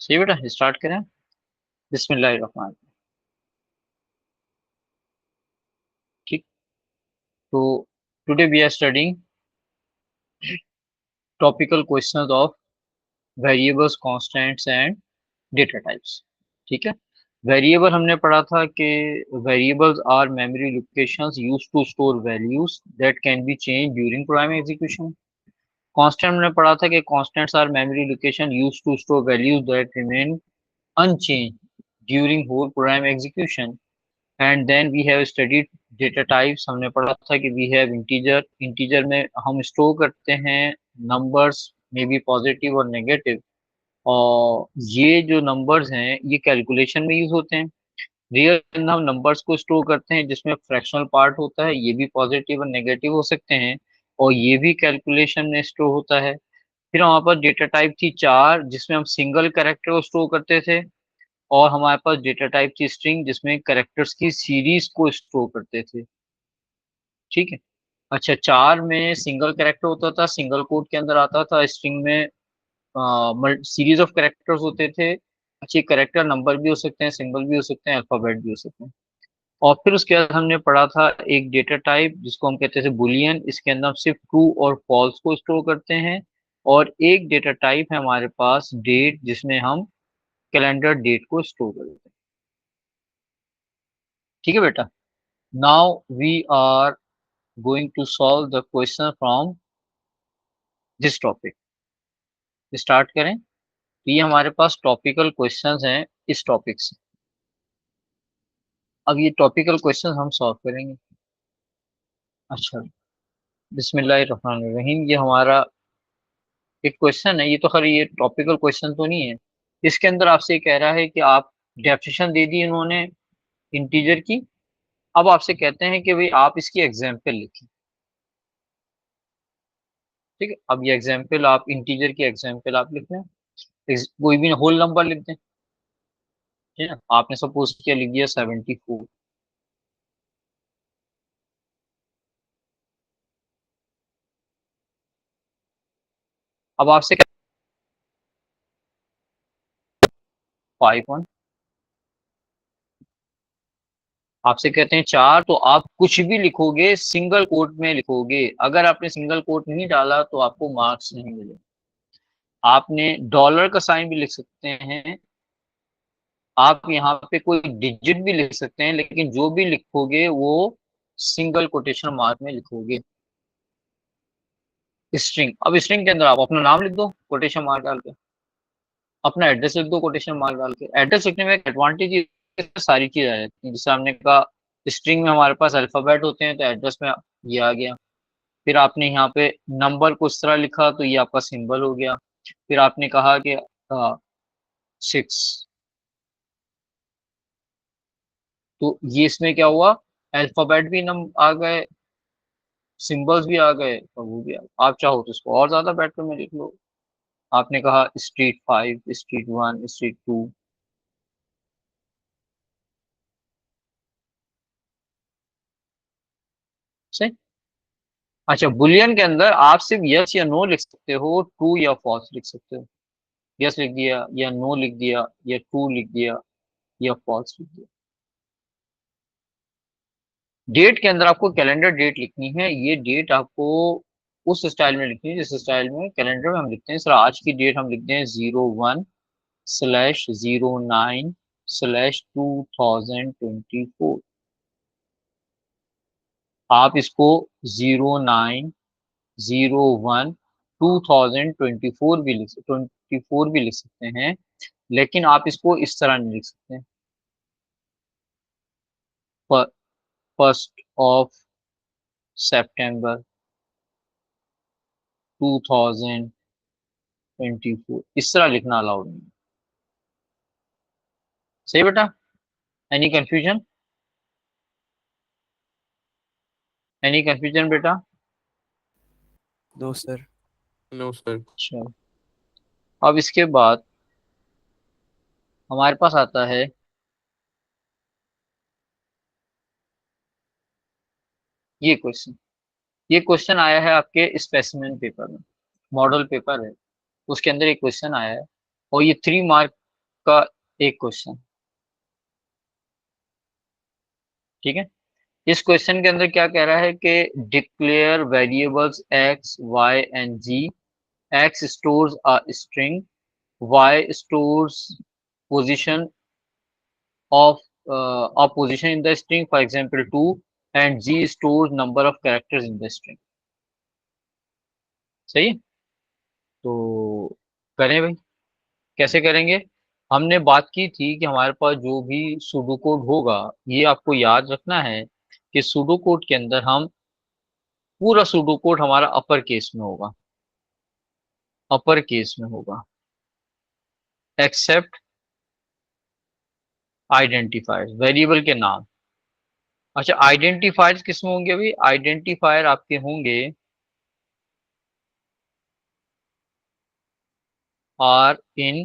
सही बेटा, स्टार्ट करें। बिस्मिल्लाहिर्रहमान। ठीक। तो today we are studying topical questions of variables, constants and data types. ठीक है। वेरिएबल हमने पढ़ा था कि variables are memory locations used to store values that can be change during program execution. Constant हमने पढ़ा था कि constants are memory location used to store values that remain unchange during whole program execution. And then we have studied data types. हमने पढ़ा था कि we have integer. Integer में हम स्टोर करते हैं नंबर्स, मे बी पॉजिटिव और negative. और ये जो नंबर्स हैं ये कैलकुलेशन में यूज होते हैं। रियल हम नंबर्स को स्टोर करते हैं जिसमें फ्रैक्शनल पार्ट होता है, ये भी पॉजिटिव और नेगेटिव हो सकते हैं, और ये भी कैलकुलेशन में स्टोर होता है। फिर हमारे पास डेटा टाइप थी चार, जिसमें हम सिंगल कैरेक्टर को स्टोर करते थे। और हमारे पास डेटा टाइप थी स्ट्रिंग, जिसमें कैरेक्टर्स की सीरीज को स्टोर करते थे। ठीक है। अच्छा, चार में सिंगल कैरेक्टर होता था, सिंगल कोड के अंदर आता था। स्ट्रिंग में सीरीज ऑफ कैरेक्टर्स होते थे। अच्छे कैरेक्टर नंबर भी हो सकते हैं, सिंबल भी हो सकते हैं, अल्फाबेट भी हो सकते हैं। और फिर उसके बाद हमने पढ़ा था एक डेटा टाइप जिसको हम कहते थे बुलियन। इसके अंदर हम सिर्फ ट्रू और फॉल्स को स्टोर करते हैं। और एक डेटा टाइप है हमारे पास डेट, जिसमें हम कैलेंडर डेट को स्टोर करते हैं। ठीक है बेटा। Now we are going to solve the question from this topic. Start करें। तो ये हमारे पास टॉपिकल क्वेश्चंस हैं इस टॉपिक से। अब ये टॉपिकल क्वेश्चंस हम सॉल्व करेंगे। अच्छा, बिस्मिल्लाहिर्रहमानिर्रहीम। ये हमारा एक क्वेश्चन है। ये तो खैर ये टॉपिकल क्वेश्चन तो नहीं है। इसके अंदर आपसे ये कह रहा है कि आप डेफिनेशन दे दी इन्होंने इंटीजर की। अब आपसे कहते हैं कि भाई आप इसकी एग्जाम्पल लिखें। ठीक है। अब ये एग्जाम्पल, आप इंटीजर की एग्जाम्पल आप लिख लें। कोई भी होल नंबर लिख दें। ठीक है। आपने सपोज किया, लिख दिया 74। अब आपसे 5 1। आपसे कहते हैं चार, तो आप कुछ भी लिखोगे सिंगल कोट में लिखोगे। अगर आपने सिंगल कोट नहीं डाला तो आपको मार्क्स नहीं मिले। आपने डॉलर का साइन भी लिख सकते हैं, आप यहाँ पे कोई डिजिट भी लिख सकते हैं, लेकिन जो भी लिखोगे वो सिंगल कोटेशन मार्क में लिखोगे। स्ट्रिंग, अब स्ट्रिंग के अंदर आप अपना नाम लिख दो कोटेशन मार्क डाल के, अपना एड्रेस लिख दो कोटेशन मार्क डाल के। एड्रेस लिखने में एक एडवांटेज ये सारी चीज आ जाती है। जैसे हमने कहा स्ट्रिंग में हमारे पास अल्फाबेट होते हैं, तो एड्रेस में ये आ गया। फिर आपने यहाँ पे नंबर को इस तरह लिखा तो ये आपका सिंबल हो गया। फिर आपने कहा कि 6, तो ये इसमें क्या हुआ, अल्फाबेट भी नम आ गए, सिंबल्स भी आ गए, और वो भी आप चाहो तो इसको और ज्यादा बेटर में लिख लो। आपने कहा स्ट्रीट 5, स्ट्रीट 1, स्ट्रीट 2 से। अच्छा, बुलियन के अंदर आप सिर्फ यस या नो लिख सकते हो, ट्रू या फॉल्स लिख सकते हो। यस लिख दिया, या नो लिख दिया, या ट्रू लिख दिया, या फॉल्स लिख दिया। डेट के अंदर आपको कैलेंडर डेट लिखनी है। ये डेट आपको उस स्टाइल में लिखनी है जिस स्टाइल में कैलेंडर में हम लिखते हैं। सर आज की डेट हम लिखते हैं 01/09/2024। आप इसको 09/01/2024 भी लिख 24 भी लिख सकते हैं, लेकिन आप इसको इस तरह नहीं लिख सकते। 1 September 2024, इस तरह लिखना अलाउड नहीं। सही बेटा। Any confusion? एनी कंफ्यूजन बेटा? No sir. No sir. अच्छा, अब इसके बाद हमारे पास आता है ये क्वेश्चन। ये क्वेश्चन आया है आपके स्पेसिमेन पेपर में, मॉडल पेपर है, उसके अंदर एक क्वेश्चन आया है। और ये 3 मार्क का एक क्वेश्चन, ठीक है। इस क्वेश्चन के अंदर क्या कह रहा है कि declare variables X Y and Z, X stores a string, Y stores position of a position in the string, for example 2, and g stores number of characters in the string। सही है? तो करें भाई, कैसे करेंगे? हमने बात की थी कि हमारे पास जो भी सूडो कोड होगा, ये आपको याद रखना है कि सूडो कोड के अंदर हम पूरा सूडो कोड हमारा अपर केस में होगा, अपर केस में होगा, एक्सेप्ट आइडेंटिफायर, वेरिएबल के नाम। अच्छा, आइडेंटिफायर किस में होंगे भाई? आइडेंटिफायर आपके होंगे are in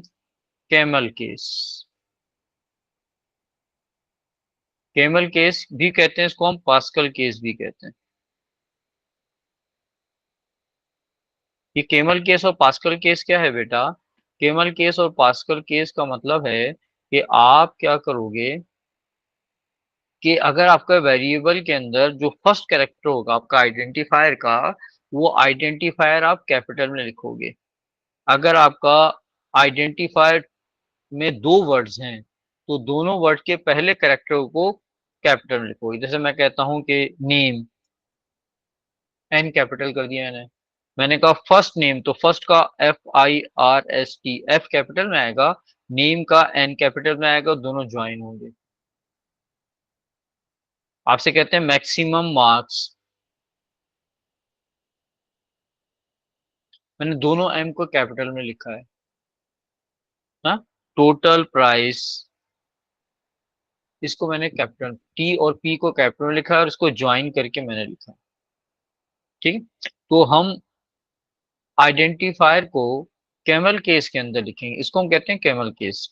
camel case. Camel case भी कहते हैं इसको, हम पास्कल केस भी कहते हैं। ये कैमल केस और पास्कल केस क्या है बेटा? कैमल केस और पास्कल केस का मतलब है कि आप क्या करोगे कि अगर आपका वेरिएबल के अंदर जो फर्स्ट कैरेक्टर होगा आपका आइडेंटिफायर का, वो आइडेंटिफायर आप कैपिटल में लिखोगे। अगर आपका आइडेंटिफायर में दो वर्ड्स हैं तो दोनों वर्ड के पहले कैरेक्टर को कैपिटल में लिखोगे। जैसे मैं कहता हूं कि नेम, एन कैपिटल कर दिया मैंने। मैंने कहा फर्स्ट नेम, तो फर्स्ट का FIRST, एफ कैपिटल में आएगा, नेम का एन कैपिटल में आएगा, दोनों ज्वाइन होंगे। आपसे कहते हैं मैक्सिमम मार्क्स, मैंने दोनों एम को कैपिटल में लिखा है ना। टोटल प्राइस, इसको मैंने कैपिटल टी और पी को कैपिटल में लिखा है और इसको ज्वाइन करके मैंने लिखा है, ठीक है। तो हम आइडेंटिफायर को कैमल केस के अंदर लिखेंगे, इसको हम कहते हैं कैमल केस,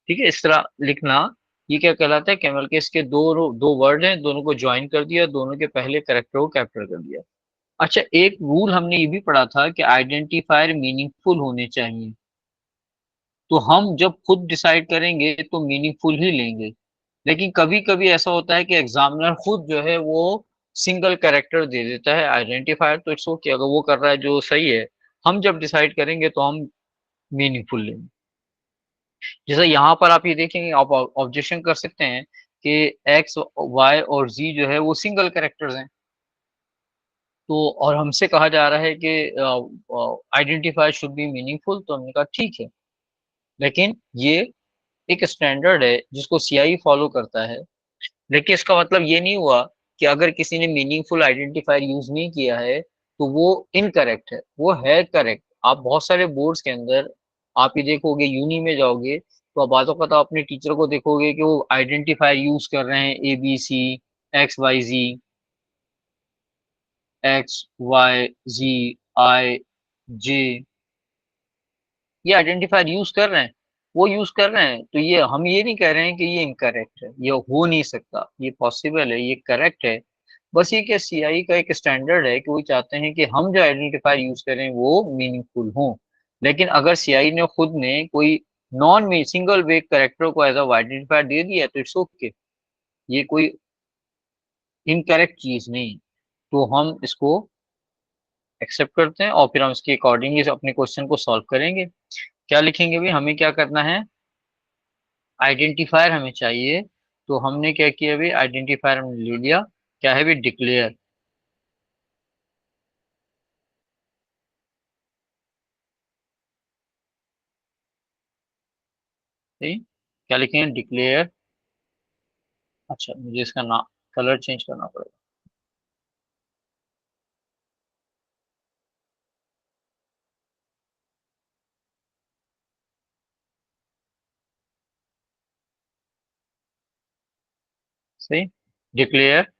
ठीक है। इस तरह लिखना, ये क्या कहलाता है? कैमल केस के दो वर्ड हैं, दोनों को ज्वाइन कर दिया, दोनों के पहले कैरेक्टर को कैपिटल कर दिया। अच्छा, एक रूल हमने ये भी पढ़ा था कि आइडेंटिफायर मीनिंगफुल होने चाहिए, तो हम जब खुद डिसाइड करेंगे तो मीनिंगफुल ही लेंगे। लेकिन कभी कभी ऐसा होता है कि एग्जामिनर खुद जो है वो सिंगल कैरेक्टर दे देता है आइडेंटिफायर, तो इट्स ओके, अगर वो कर रहा है जो सही है। हम जब डिसाइड करेंगे तो हम मीनिंगफुल लेंगे। जैसे यहाँ पर आप ये देखेंगे, आप ऑब्जेक्शन कर सकते हैं कि एक्स वाई और जी जो है वो सिंगल कैरेक्टर्स हैं, तो और हमसे कहा जा रहा है कि आइडेंटिफायर शुड बी मीनिंगफुल, तो हमने कहा ठीक है। लेकिन ये एक स्टैंडर्ड है जिसको सीआई फॉलो करता है। लेकिन इसका मतलब ये नहीं हुआ कि अगर किसी ने मीनिंगफुल आइडेंटिफायर यूज नहीं किया है तो वो इनकरेक्ट है, वो है करेक्ट। आप बहुत सारे बोर्ड्स के अंदर आप ये देखोगे, यूनी में जाओगे तो आप बातों का तो अपने टीचर को देखोगे कि वो आइडेंटिफायर यूज कर रहे हैं, ABC, XYZ, XYZIJ, ये आइडेंटिफायर यूज कर रहे हैं, वो यूज कर रहे हैं। तो ये हम ये नहीं कह रहे हैं कि ये इनकरेक्ट है, ये हो नहीं सकता, ये पॉसिबल है, ये करेक्ट है। बस ये क्या सीआई का एक स्टैंडर्ड है कि वो चाहते हैं कि हम जो आइडेंटिफायर यूज करें वो मीनिंगफुल हो। लेकिन अगर सीआई ने खुद ने कोई नॉन सिंगल वेग करेक्टर को एज अ आइडेंटिफायर दे दिया है तो इट्स ओके, ये कोई इनकरेक्ट चीज नहीं। तो हम इसको एक्सेप्ट करते हैं और फिर हम इसके अकॉर्डिंगली अपने क्वेश्चन को सॉल्व करेंगे। क्या लिखेंगे भाई? हमें क्या करना है? आइडेंटिफायर हमें चाहिए, तो हमने क्या किया भाई? आइडेंटिफायर हमने ले लिया, क्या है भाई? डिक्लेयर। सही, क्या लिखेंगे? डिक्लेयर। अच्छा, मुझे इसका नाम, कलर चेंज करना पड़ेगा। सही, डिक्लेयर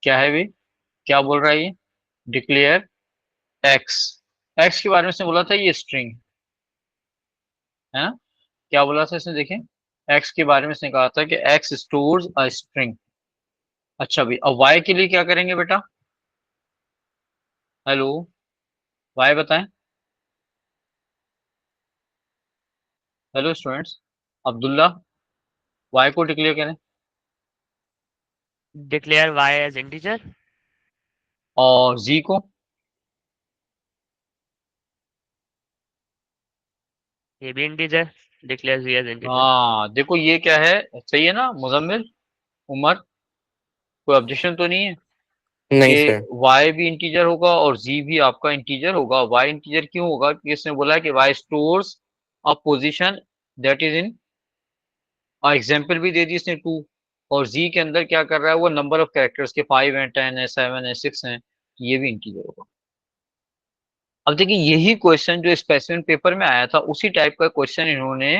क्या है भाई? क्या बोल रहा है ये? डिक्लेयर एक्स, एक्स के बारे में इसने बोला था ये स्ट्रिंग है ना। क्या बोला था इसने, देखें, एक्स के बारे में इसने कहा था कि एक्स स्टोर्स अ स्ट्रिंग। अच्छा भाई, अब वाई के लिए क्या करेंगे बेटा? हेलो, वाई बताएं। हेलो स्टूडेंट्स, अब्दुल्ला y को डिक्लेयर करें Declare y as integer. और z को ये भी integer. Declare z as integer. हाँ देखो ये क्या है, सही है ना मुजम्मिल, उमर, कोई ऑब्जेक्शन तो नहीं है नहीं कि सर। y भी इंटीजर होगा और z भी आपका इंटीजर होगा। y इंटीजर क्यों होगा कि इसने बोला है कि y stores a position that is इन, और एग्जाम्पल भी दे दी इसने 2, और z के अंदर क्या कर रहा है वो नंबर ऑफ कैरेक्टर्स के 5 हैं, 10 है, 7 है, 6 हैं, ये भी इंटीजर होगा। अब देखिए यही क्वेश्चन जो स्पेसिफिक पेपर में आया था उसी टाइप का क्वेश्चन इन्होंने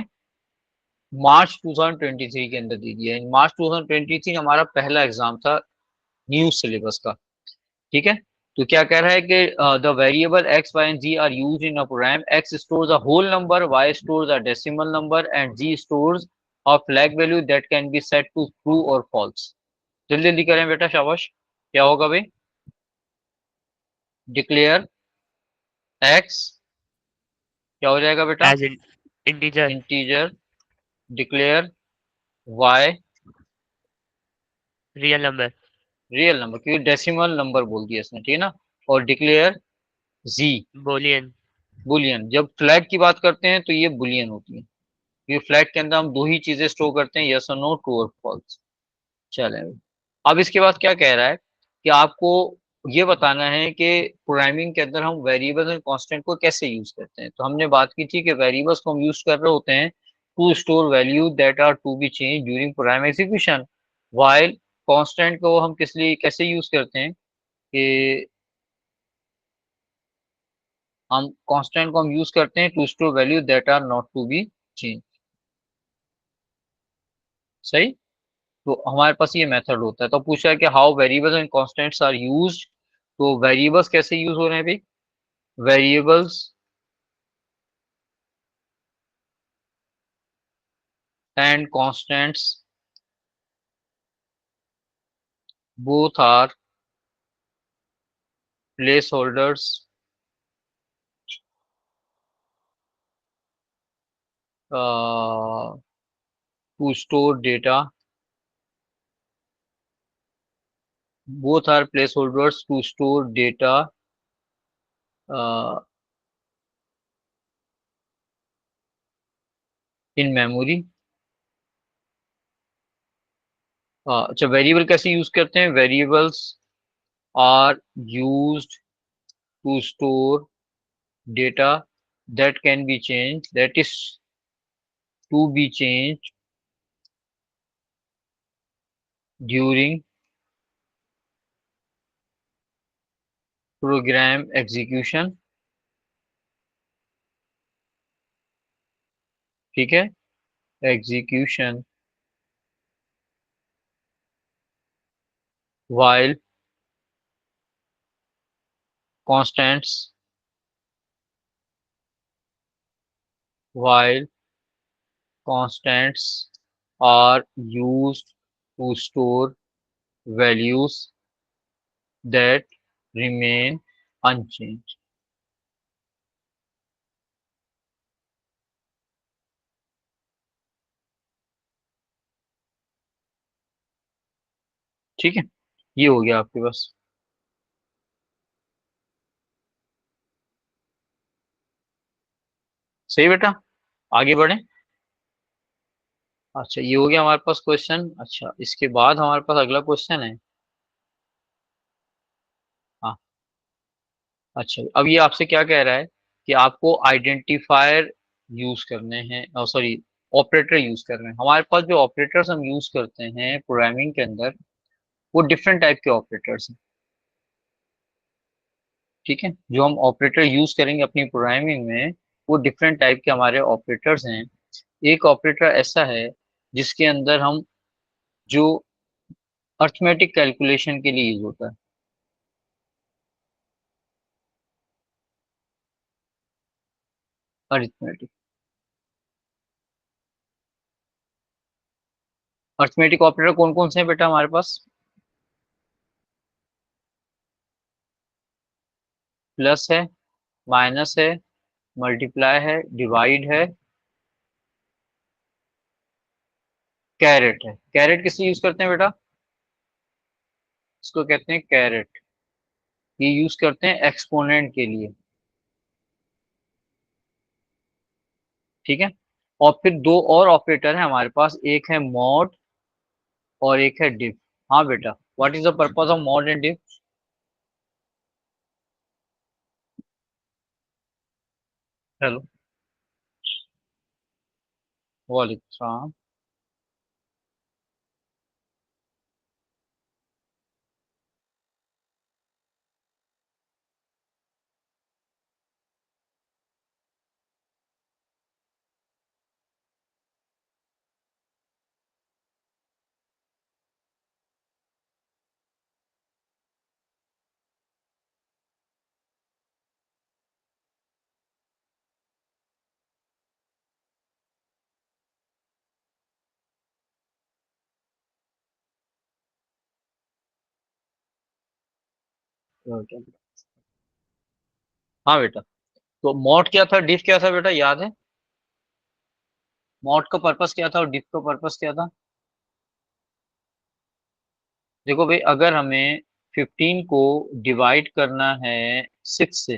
मार्च 2023 के अंदर दे दिया है। मार्च 2023 हमारा पहला एग्जाम था न्यू सिलेबस का, ठीक है। तो क्या कह रहा है कि the variable X Y and Z are use in a program, X stores a whole number, Y stores a decimal number and Z stores a flag value that can be set to true और false. जल्दी जल्दी करें बेटा, शाबाश। क्या होगा भाई? Declare x, क्या हो जाएगा बेटा? As integer. Integer. Declare Y Real number. Real number, क्योंकि डेसिमल नंबर बोल दिया इसने, ठीक है ना। और डिक्लेयर जी Boolean. बुलियन। जब फ्लैग की बात करते हैं तो ये बुलियन होती है, क्योंकि फ्लैग के अंदर हम दो ही चीजें स्टोर करते हैं, यस और नो, ट्रू और फॉल्स। चलें, अब इसके बाद क्या कह रहा है कि आपको ये बताना है कि प्रोग्रामिंग के अंदर हम वेरिएबल्स एंड कांस्टेंट को कैसे यूज करते हैं। तो हमने बात की थी कि वेरिएबल्स को हम यूज कर रहे होते हैं to store value that are to be change during program execution, while constant को हम किस लिए कैसे यूज करते हैं कि हम कांस्टेंट को हम यूज करते हैं to store value that are not to be change. सही। तो हमारे पास ये मेथड होता है। तो पूछा है कि how variables and constants are used. तो वेरिएबल्स कैसे यूज हो रहे हैं भाई? Variables and constants both are placeholders to store data. Both are placeholders to store data uh, in memory. अच्छा, वेरिएबल कैसे यूज करते हैं? Variables are used to store data that can be changed, that is to be changed during program execution, ठीक है, execution, while constants, while constants are used to store values that remain unchanged। ठीक है, ये हो गया आपके पास। सही बेटा, आगे बढ़े। अच्छा, ये हो गया हमारे पास क्वेश्चन। अच्छा, इसके बाद हमारे पास अगला क्वेश्चन है। हाँ, अच्छा, अब ये आपसे क्या कह रहा है कि आपको आइडेंटिफायर यूज करने हैं, सॉरी, ऑपरेटर यूज करने हैं। हमारे पास जो ऑपरेटर्स हम यूज करते हैं प्रोग्रामिंग के अंदर वो डिफरेंट टाइप के ऑपरेटर्स हैं, ठीक है। जो हम ऑपरेटर यूज करेंगे अपनी प्रोग्रामिंग में वो डिफरेंट टाइप के हमारे ऑपरेटर्स हैं। एक ऑपरेटर ऐसा है जिसके अंदर हम जो अर्थमेटिक कैलकुलेशन के लिए यूज होता है, अरिथमेटिक। अर्थमेटिक ऑपरेटर कौन कौन से हैं बेटा हमारे पास? प्लस है, माइनस है, मल्टीप्लाई है, डिवाइड है, कैरेट है। कैरेट किस लिए यूज करते हैं बेटा? इसको कहते हैं कैरेट। ये यूज करते हैं एक्सपोनेंट के लिए, ठीक है। और फिर दो और ऑपरेटर है हमारे पास, एक है मॉड और एक है डिफ। हाँ बेटा, what is the purpose of mod and diff? Hello, वालेकुम सलाम। Okay. हाँ बेटा, तो मॉड क्या था, डिफ क्या था बेटा, याद है? मॉड का पर्पस क्या था और डिफ का पर्पस क्या था? देखो भाई, अगर हमें 15 को डिवाइड करना है 6 से,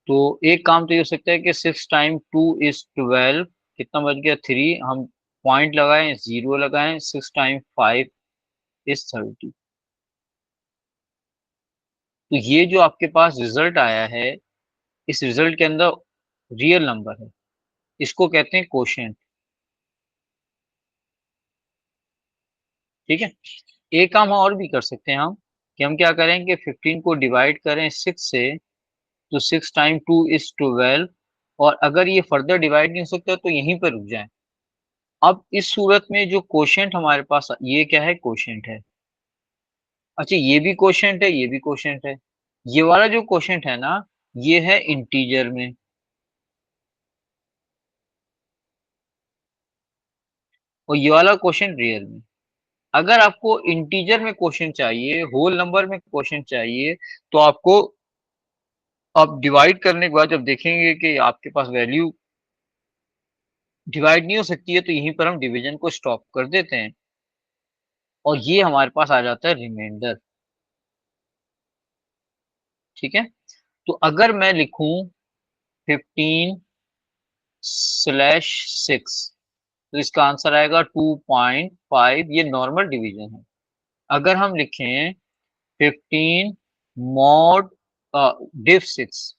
तो एक काम तो ये हो सकता है कि 6 टाइम 2 इज 12, कितना बच गया 3, हम पॉइंट लगाएं, 0 लगाएं, 6 टाइम 5 इज 30। तो ये जो आपके पास रिजल्ट आया है, इस रिजल्ट के अंदर रियल नंबर है, इसको कहते हैं कोशेंट, ठीक है। एक काम और भी कर सकते हैं हम, कि हम क्या करेंगे, 15 को डिवाइड करें 6 से, तो 6 टाइम 2 इज 12। और अगर ये फर्दर डिवाइड नहीं हो सकता तो यहीं पर रुक जाए। अब इस सूरत में जो कोशेंट हमारे पास, ये क्या है, कोशेंट है। अच्छा, ये भी कोशेंट है, ये भी कोशेंट है। ये वाला जो कोशेंट है ना, ये है इंटीजर में, और ये वाला क्वेश्चन रियल में। अगर आपको इंटीजर में क्वेश्चन चाहिए, होल नंबर में क्वेश्चन चाहिए, तो आपको आप डिवाइड करने के बाद जब देखेंगे कि आपके पास वैल्यू डिवाइड नहीं हो सकती है, तो यहीं पर हम डिवीजन को स्टॉप कर देते हैं, और ये हमारे पास आ जाता है रिमाइंडर, ठीक है। तो अगर मैं लिखूं 15/6, तो इसका आंसर आएगा 2.5, ये नॉर्मल डिवीजन है। अगर हम लिखें 15 मॉड div 6,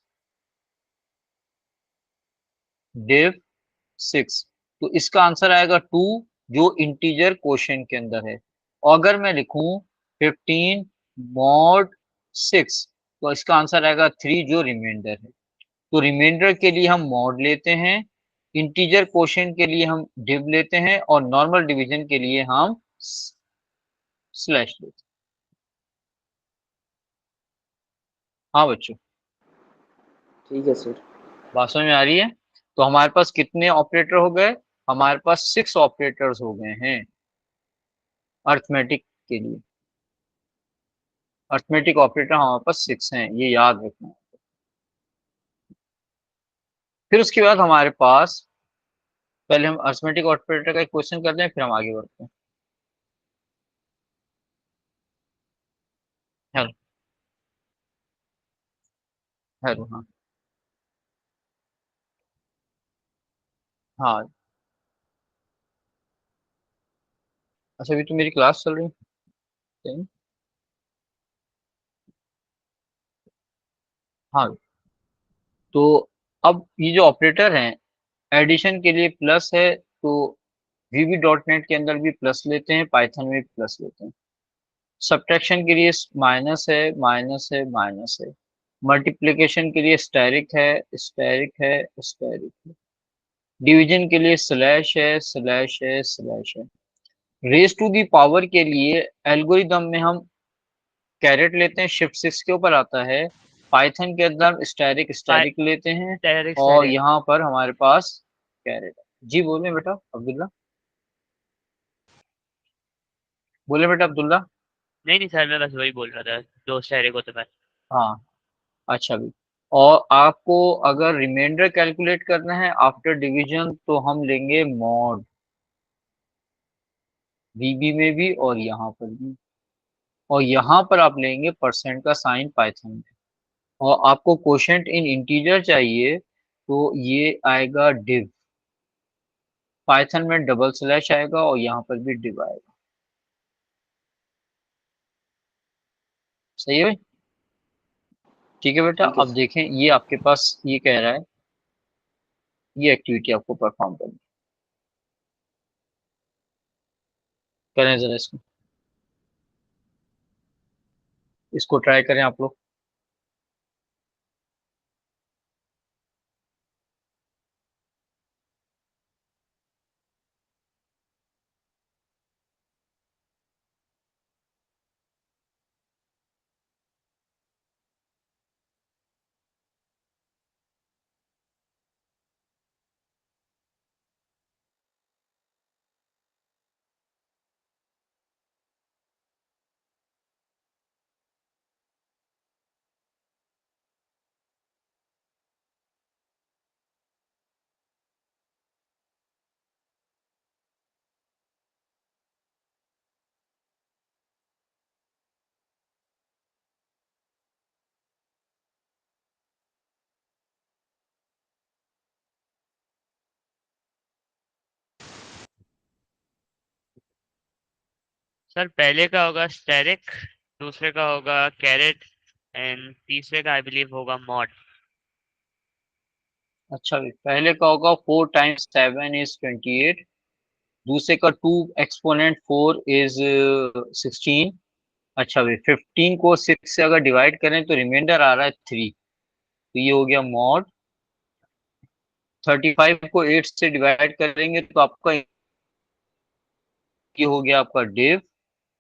div 6, तो इसका आंसर आएगा 2, जो इंटीजर क्वोशिएंट के अंदर है। और अगर मैं लिखूं 15 mod 6, तो इसका आंसर आएगा 3, जो रिमाइंडर है। तो रिमाइंडर के लिए हम मॉड लेते हैं, इंटीजर क्वोशिएंट के लिए हम डिव लेते हैं, और नॉर्मल डिवीजन के लिए हम स्लैश लेते हैं। हाँ बच्चों, ठीक है सर। बात समझ में आ रही है? तो हमारे पास कितने ऑपरेटर हो गए? हमारे पास 6 ऑपरेटर्स हो गए हैं अर्थमेटिक के लिए। अर्थमेटिक ऑपरेटर हमारे पास 6 हैं, ये याद रखना। फिर उसके बाद हमारे पास, पहले हम अर्थमेटिक ऑपरेटर का एक क्वेश्चन करते हैं, फिर हम आगे बढ़ते हैं। हेलो, हेलो, हाँ, हाँ। अच्छा, अभी तो मेरी क्लास चल रही है। हाँ, तो अब ये जो ऑपरेटर हैं, एडिशन के लिए प्लस है, तो VB.NET के अंदर भी प्लस लेते हैं, पाइथन में भी प्लस लेते हैं। सब्ट्रैक्शन के लिए माइनस है, माइनस है, माइनस है। मल्टीप्लिकेशन के लिए स्टेरिक है, स्टेरिक है, स्टेरिक है। डिवीजन के लिए स्लैश है, स्लैश है, स्लैश है। रेज टू दी पावर के लिए एल्गोरिदम में हम कैरेट लेते हैं, शिफ्ट 6 के ऊपर आता है। पाइथन के अंदर हम स्टैरिक स्टैरिक लेते हैं, डायरेक्ट और डायरेक्ट। यहाँ पर हमारे पास कैरेट है। जी बोले बेटा अब्दुल्ला, बोले बेटा अब्दुल्ला। नहीं नहीं सर, मैं बस वही बोल रहा था, दो डायरेक्ट को तो मैं। हाँ, अच्छा भी। और आपको अगर रिमाइंडर कैलकुलेट करना है आफ्टर डिवीजन, तो हम लेंगे मॉड, VB में भी और यहाँ पर भी, और यहाँ पर आप लेंगे परसेंट का साइन पाइथन में, और आपको क्वोशंट इन इंटीजर चाहिए तो ये आएगा डिव, पाइथन में डबल स्लैश आएगा और यहाँ पर भी डिव आएगा। सही है भाई? ठीक है बेटा, ठीक है अब सर। देखें ये आपके पास ये कह रहा है, ये एक्टिविटी आपको परफॉर्म करनी, करें जरा इसको, इसको ट्राई करें आप लोग। सर पहले का होगा स्टैरिक, दूसरे का होगा कैरेट, एंड तीसरे का आई बिलीव होगा मॉड। अच्छा भाई, पहले का होगा 4 टाइम्स 7 इज 28, दूसरे का 2 एक्सपोनेंट 4 इज 16। अच्छा भाई, 15 को 6 से अगर डिवाइड करें तो रिमाइंडर आ रहा है 3, तो ये हो गया मॉड। 35 को 8 से डिवाइड करेंगे तो आपका ये हो गया आपका डिव,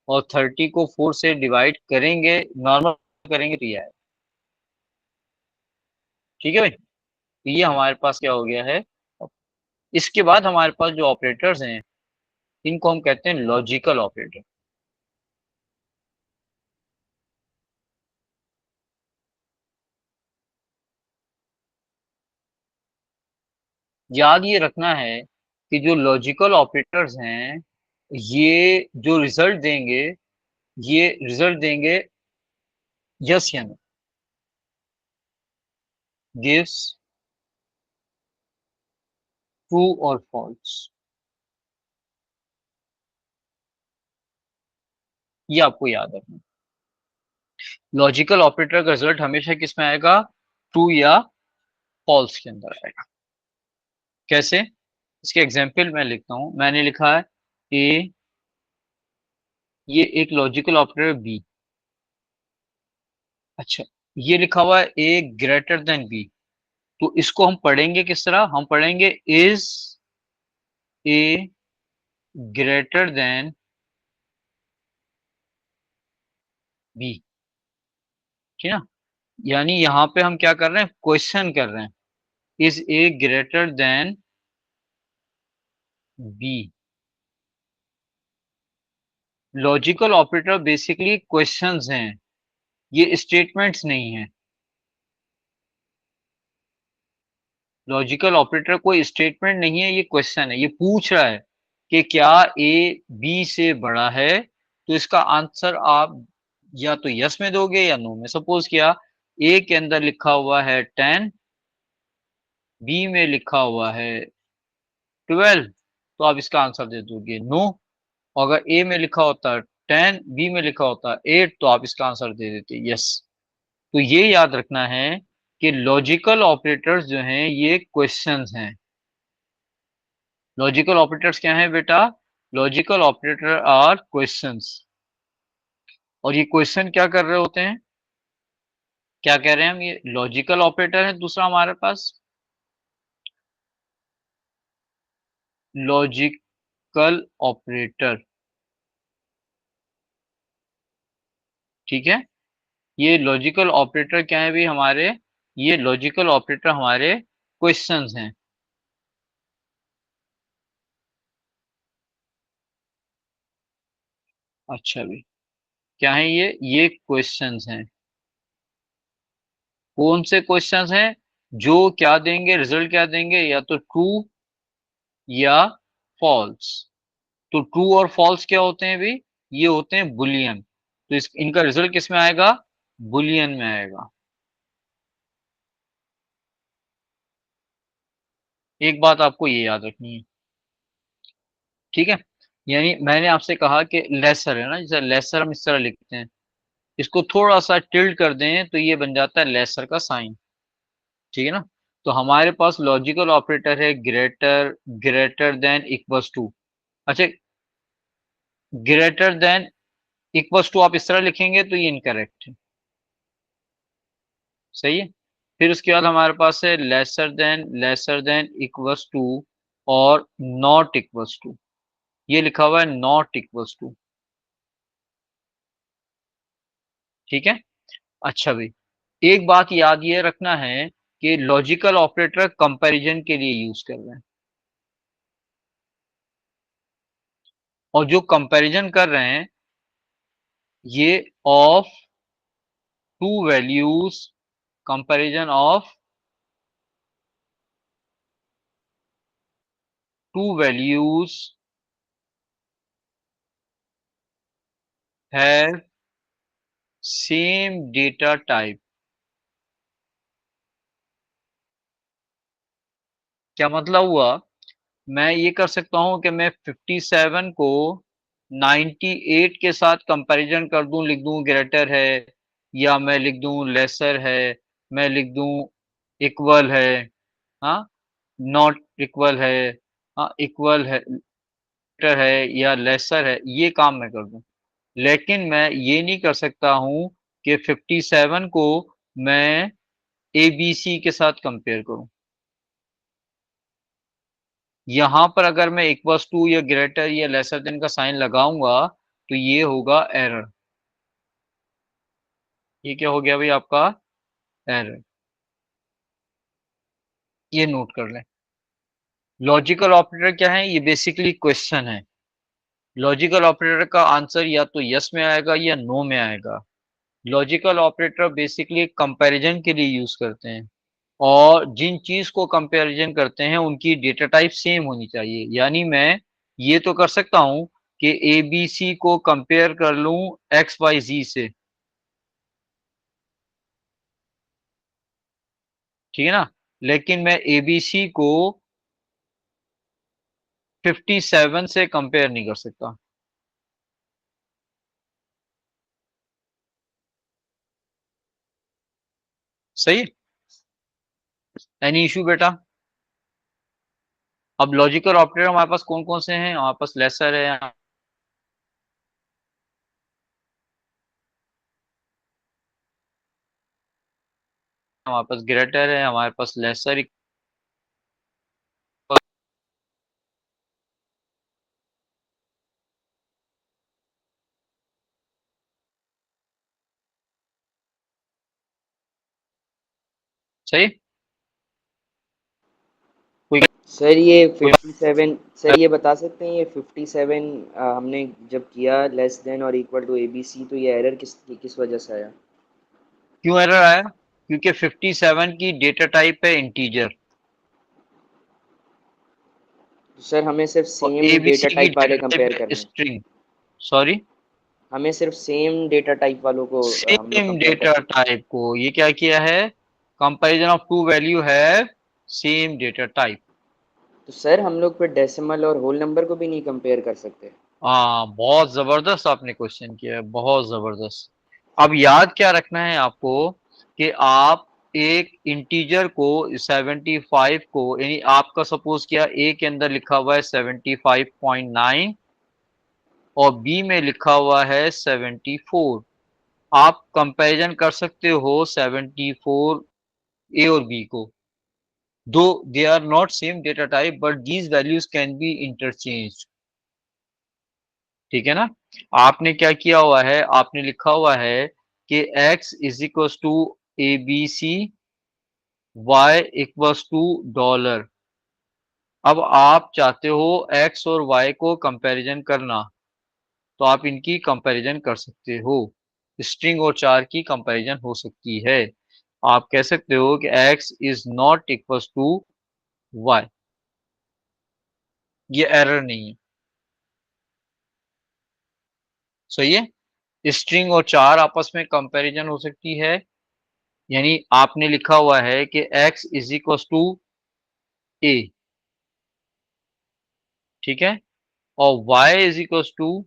और 30 को 4 से डिवाइड करेंगे, नॉर्मल करेंगे तो ये आएगा। ठीक है भाई, तो ये हमारे पास क्या हो गया है। इसके बाद हमारे पास जो ऑपरेटर्स हैं इनको हम कहते हैं लॉजिकल ऑपरेटर। याद ये रखना है कि जो लॉजिकल ऑपरेटर्स हैं ये जो रिजल्ट देंगे, ये रिजल्ट देंगे यस या नो, गिव्स, ट्रू और फॉल्स, ये आपको याद रखना। लॉजिकल ऑपरेटर का रिजल्ट हमेशा किस में आएगा, ट्रू या फॉल्स के अंदर आएगा। कैसे, इसके एग्जाम्पल मैं लिखता हूं, मैंने लिखा है ए, ये एक लॉजिकल ऑपरेटर बी। अच्छा, ये लिखा हुआ है ए ग्रेटर देन बी, तो इसको हम पढ़ेंगे किस तरह, हम पढ़ेंगे is A greater than B. ठीक है ना, यानी यहाँ पे हम क्या कर रहे हैं, क्वेश्चन कर रहे हैं, is A greater than B. Logical operator basically questions हैं, ये स्टेटमेंट्स नहीं है। लॉजिकल ऑपरेटर कोई स्टेटमेंट नहीं है, ये क्वेश्चन है, ये पूछ रहा है कि क्या ए बी से बड़ा है, तो इसका आंसर आप या तो यस में दोगे या नो में। सपोज किया ए के अंदर लिखा हुआ है 10, बी में लिखा हुआ है 12, तो आप इसका आंसर दे दोगे नो। अगर ए में लिखा होता 10, बी में लिखा होता 8, तो आप इसका आंसर दे देते यस। तो ये याद रखना है कि लॉजिकल ऑपरेटर्स जो हैं ये क्वेश्चंस हैं। लॉजिकल ऑपरेटर्स क्या हैं बेटा, लॉजिकल ऑपरेटर आर क्वेश्चंस। और ये क्वेश्चन क्या कर रहे होते हैं, क्या कह रहे हैं हम, ये लॉजिकल ऑपरेटर है दूसरा हमारे पास, लॉजिकल ऑपरेटर। ठीक है, ये लॉजिकल ऑपरेटर क्या है भी हमारे, ये लॉजिकल ऑपरेटर हमारे क्वेश्चंस हैं। अच्छा भी, क्या है ये क्वेश्चंस हैं। कौन से क्वेश्चंस हैं, जो क्या देंगे, रिजल्ट क्या देंगे, या तो ट्रू या फॉल्स। तो ट्रू और फॉल्स क्या होते हैं भाई? ये होते हैं बुलियन। तो इनका रिजल्ट किस में आएगा? बुलियन में आएगा। एक बात आपको ये याद रखनी है, ठीक है? यानी मैंने आपसे कहा कि लेसर है ना, जैसे लेसर हम इस तरह लिखते हैं, इसको थोड़ा सा टिल्ट कर दें तो ये बन जाता है लेसर का साइन, ठीक है ना? तो हमारे पास लॉजिकल ऑपरेटर है greater, greater than equals to. अच्छा, ग्रेटर देन इक्वल्स टू आप इस तरह लिखेंगे तो ये इनकरेक्ट है, सही है? फिर उसके बाद हमारे पास है लेसर देन इक्वल्स टू और नॉट इक्वल्स टू। ये लिखा हुआ है नॉट इक्वल्स टू, ठीक है? अच्छा भाई, एक बात याद ये रखना है कि लॉजिकल ऑपरेटर कंपैरिजन के लिए यूज कर रहे हैं, और जो कंपैरिजन कर रहे हैं ये of to values, comparison of to values have same data type. क्या मतलब हुआ? मैं ये कर सकता हूं कि मैं 57 को 98 के साथ कंपैरिजन कर दूं, लिख दूं ग्रेटर है, या मैं लिख दूं लेसर है, मैं लिख दूं इक्वल है, हाँ, नॉट इक्वल है, हाँ, इक्वल है, ग्रेटर है या लेसर है, ये काम मैं कर दूं। लेकिन मैं ये नहीं कर सकता हूं कि 57 को मैं एबीसी के साथ कंपेयर करूं। यहां पर अगर मैं इक्वल्स टू या ग्रेटर या लेसर देन का साइन लगाऊंगा तो ये होगा एरर। ये क्या हो गया भाई आपका? एरर। ये नोट कर लें। लॉजिकल ऑपरेटर क्या है? ये बेसिकली क्वेश्चन है। लॉजिकल ऑपरेटर का आंसर या तो यस में आएगा या नो में आएगा। लॉजिकल ऑपरेटर बेसिकली कंपैरिजन के लिए यूज करते हैं, और जिन चीज को कंपैरिजन करते हैं उनकी डेटा टाइप सेम होनी चाहिए। यानी मैं ये तो कर सकता हूं कि ए बी सी को कंपेयर कर लूं एक्स वाई जी से, ठीक है ना? लेकिन मैं एबीसी को 57 से कंपेयर नहीं कर सकता। सही? एनी इशू बेटा? अब लॉजिकल ऑपरेटर हमारे पास कौन कौन से हैं? हमारे पास लेसर है, हमारे पास ग्रेटर है, हमारे पास लेसर। सही? कोई सर ये कोई 57, सर ये बता सकते हैं ये 57 हमने जब किया लेस देन और इक्वल टू एबीसी, तो ये एरर किस किस वजह से आया? क्यों एरर आया? क्योंकि 57 की डेटा टाइप है इंटीजर, तो सर हमें सिर्फ और सेम डेटा एबीसी की टाइप वाले डेटा टाइप कंपेयर है करने हैं। स्ट्रिंग। सॉरी, हमें सिर्फ सेम डेटा टाइप वालों को हम लोग सेम कंपेयर डेटा करने हैं। टाइप को ये क्या किया है? कंपैरिजन ऑफ टू वैल्यू है सेम डेटा टाइप। तो सर हम लोग फिर डेसिमल और होल नंबर को भी नहीं कंपेयर कर सकते? हाँ, बहुत जबरदस्त आपने क्वेश्चन किया है, बहुत जबरदस्त। अब याद क्या रखना है आपको कि आप एक इंटीजर को 75 को, यानी आपका सपोज किया ए के अंदर लिखा हुआ है 75.9 और बी में लिखा हुआ है 74। आप कंपैरिजन कर सकते हो 74 ए और बी को, though they are not same data type but these values can be interchange, ठीक है ना? आपने क्या किया हुआ है? आपने लिखा हुआ है कि x is equal to A B C, Y equals to dollar. अब आप चाहते हो x और y को कंपैरिजन करना, तो आप इनकी कंपैरिजन कर सकते हो। स्ट्रिंग और चार की कंपैरिजन हो सकती है। आप कह सकते हो कि x is not equals to y। ये एरर नहीं है। सही है। स्ट्रिंग और चार आपस में कंपैरिजन हो सकती है, यानी आपने लिखा हुआ है कि x इज इक्व टू ए, ठीक है, और y इज इक्व टू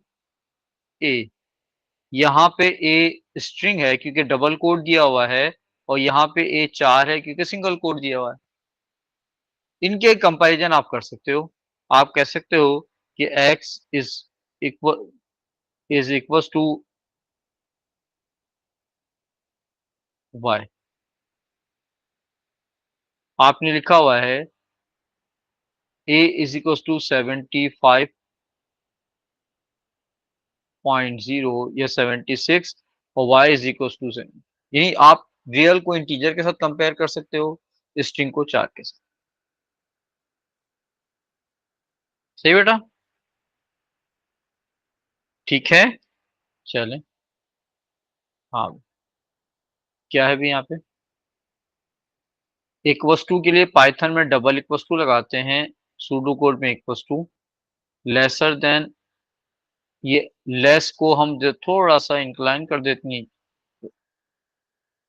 ए। यहाँ पे ए स्ट्रिंग है क्योंकि डबल कोड दिया हुआ है, और यहाँ पे ए चार है क्योंकि सिंगल कोड दिया हुआ है। इनके कंपैरिजन आप कर सकते हो। आप कह सकते हो कि x equal is equal to y। आपने लिखा हुआ है a इज इक्वल टू 75.0 या 76, और y इज इक्वल टू 7। यानी आप रियल को इंटीजर के साथ कंपेयर कर सकते हो, स्ट्रिंग को चार के साथ। सही बेटा, ठीक है। चलें, हाँ, क्या है भी यहाँ पे, एक वस्तु के लिए पाइथन में डबल इक्वस टू लगाते हैं, सूडो कोड में इक्वस टू लेसर देन, ये लेस को हम जो थोड़ा सा इंक्लाइन कर देते हैं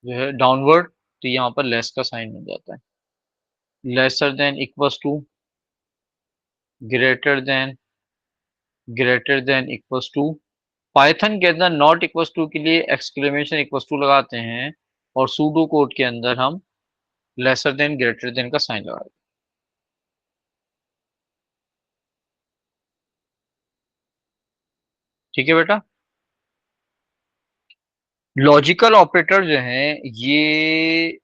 जो है डाउनवर्ड, तो यहाँ पर लेस का साइन बन जाता है। Lesser than equals to, greater than, greater than equals to. Python के अंदर नॉट इक्वस टू के लिए एक्सक्लेमेशन इक्वस टू लगाते हैं, और सूडो कोड के अंदर हम लेसर देन ग्रेटर देन का साइन लगाते हैं। ठीक है बेटा। लॉजिकल ऑपरेटर जो हैं ये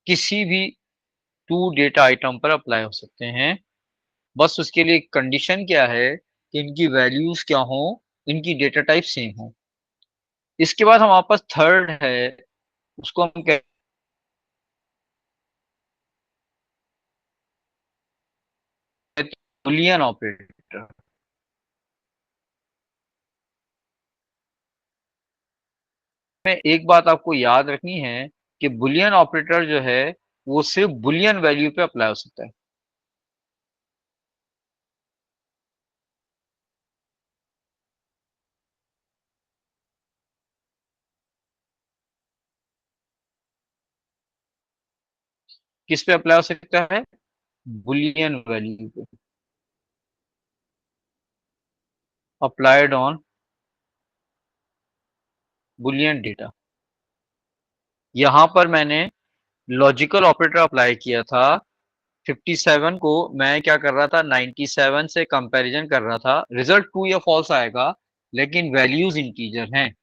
किसी भी टू डेटा आइटम पर अप्लाई हो सकते हैं, बस उसके लिए कंडीशन क्या है कि इनकी वैल्यूज क्या हो, इनकी डेटा टाइप सेम हो। इसके बाद हमारे पास थर्ड है, उसको हम कहते हैं बुलियन ऑपरेटर। में एक बात आपको याद रखनी है कि बुलियन ऑपरेटर जो है वो सिर्फ बुलियन वैल्यू पे अप्लाई हो सकता है। किस पे अप्लाई हो सकता है? बुलियन वैल्यू पे, अप्लाइड ऑन बुलियन डेटा। यहां पर मैंने लॉजिकल ऑपरेटर अप्लाई किया था, 57 को मैं क्या कर रहा था, 97 से कंपैरिजन कर रहा था, रिजल्ट ट्रू या फॉल्स आएगा, लेकिन वैल्यूज इंटीजर हैं।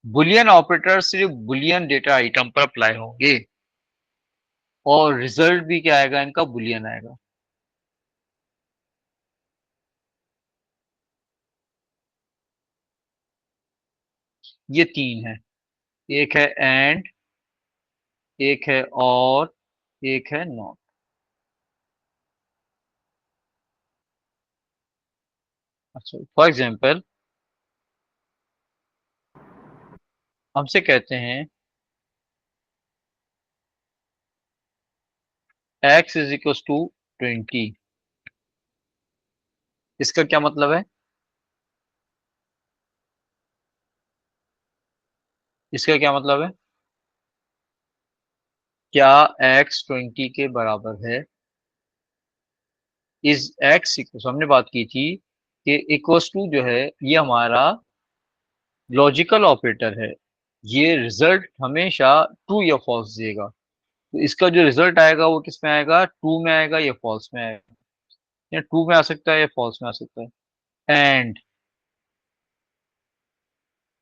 बुलियन ऑपरेटर सिर्फ बुलियन डेटा आइटम पर अप्लाई होंगे, और रिजल्ट भी क्या आएगा, इनका बुलियन आएगा। ये तीन है, एक है एंड, एक है और, एक है नॉट। अच्छा, फॉर एग्जाम्पल हमसे कहते हैं x इज इक्व टू 20। इसका क्या मतलब है? इसका क्या मतलब है? क्या x 20 के बराबर है? इज x इक्व, हमने बात की थी कि इक्वस टू जो है ये हमारा लॉजिकल ऑपरेटर है, ये रिजल्ट हमेशा ट्रू या फॉल्स देगा। तो इसका जो रिजल्ट आएगा वो किस में आएगा, ट्रू में आएगा या फॉल्स में आएगा, या ट्रू में आ सकता है या फॉल्स में आ सकता है। And